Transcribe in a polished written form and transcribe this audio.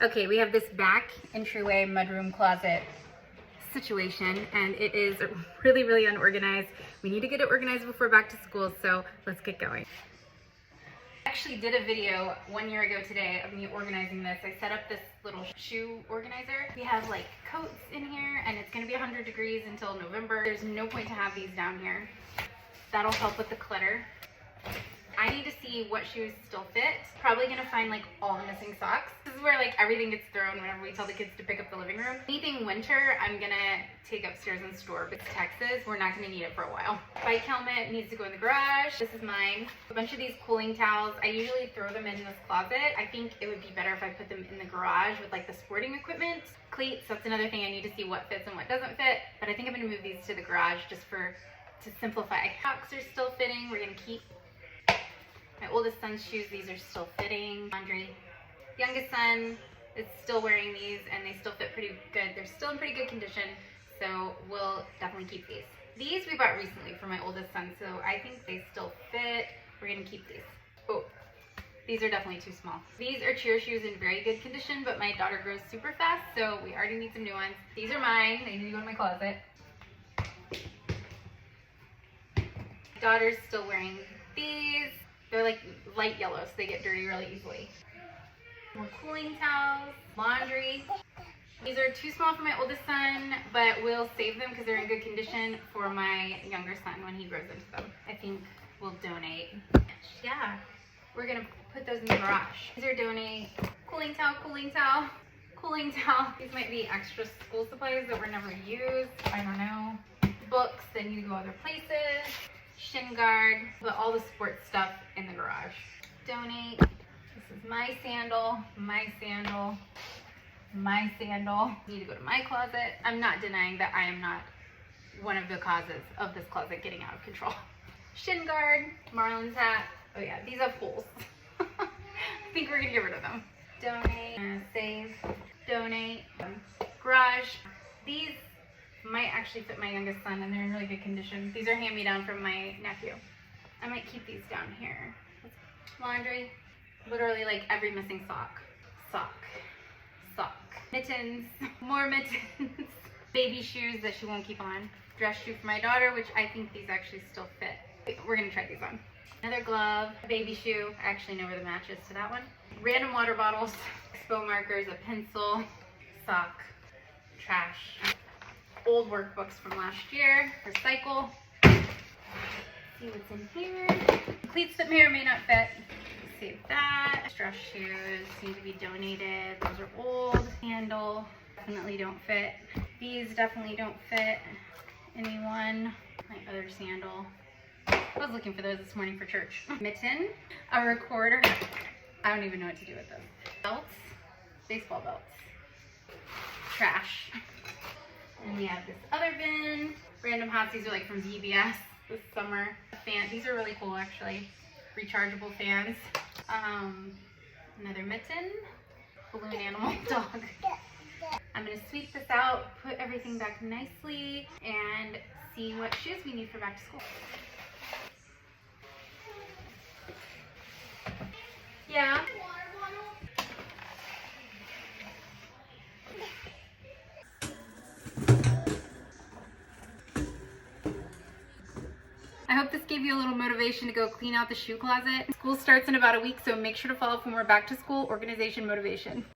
Okay, we have this back entryway mudroom closet situation, and it is really, really unorganized. We need to get it organized before back to school, so let's get going. I actually did a video 1 year ago today of me organizing this. I set up this little shoe organizer. We have like coats in here, and it's gonna be 100 degrees until November. There's no point to have these down here. That'll help with the clutter. I need to see what shoes still fit. Probably gonna find like all the missing socks. This is where like everything gets thrown whenever we tell the kids to pick up the living room. Anything winter, I'm gonna take upstairs and store. But it's Texas, we're not gonna need it for a while. Bike helmet needs to go in the garage. This is mine. A bunch of these cooling towels, I usually throw them in this closet. I think it would be better if I put them in the garage with like the sporting equipment. Cleats, that's another thing I need to see what fits and what doesn't fit. But I think I'm gonna move these to the garage just to simplify. Socks are still fitting, we're gonna keep. My oldest son's shoes, these are still fitting. Laundry. Youngest son is still wearing these and they still fit pretty good. They're still in pretty good condition, so we'll definitely keep these. These we bought recently for my oldest son, so I think they still fit. We're gonna keep these. Oh, these are definitely too small. These are cheer shoes in very good condition, but my daughter grows super fast, so we already need some new ones. These are mine, they need to go in my closet. Daughter's still wearing these. They're like light yellow, so they get dirty really easily. More cooling towels, laundry. These are too small for my oldest son, but we'll save them because they're in good condition for my younger son when he grows into them. I think we'll donate. Yeah, we're gonna put those in the garage. These are donate. Cooling towel, cooling towel, cooling towel. These might be extra school supplies that were never used. I don't know. Books that need to go other places. Shin guard, but all the sports stuff in the garage. Donate. This is my sandal, my sandal, my sandal. Need to go to my closet. I'm not denying that I am not one of the causes of this closet getting out of control. Shin guard, Marlin's hat. Oh yeah, these have holes. I think we're gonna get rid of them. Donate, save, donate, garage. These might actually fit my youngest son and they're in really good condition. These are hand-me-down from my nephew. I might keep these down here. Laundry, literally like every missing sock. Sock, sock. Mittens, more mittens. Baby shoes that she won't keep on. Dress shoe for my daughter, which I think these actually still fit. We're gonna try these on. Another glove, a baby shoe. I actually know where the match is to that one. Random water bottles, expo markers, a pencil, sock, trash. Old workbooks from last year, recycle. See what's in here. Cleats that may or may not fit. Save that. Dress shoes need to be donated. Those are old. Handle definitely don't fit. These definitely don't fit. Anyone? My other sandal. I was looking for those this morning for church. Mitten, a recorder. I don't even know what to do with them. Belts, baseball belts. Trash. And we have this other bin. Random hats, these are like from ZBS this summer. Fan, these are really cool actually. Rechargeable fans. Another mitten. Balloon animal dog. I'm gonna sweep this out, put everything back nicely, and see what shoes we need for back to school. Yeah. I hope this gave you a little motivation to go clean out the shoe closet. School starts in about a week, so make sure to follow for more back to school organization motivation.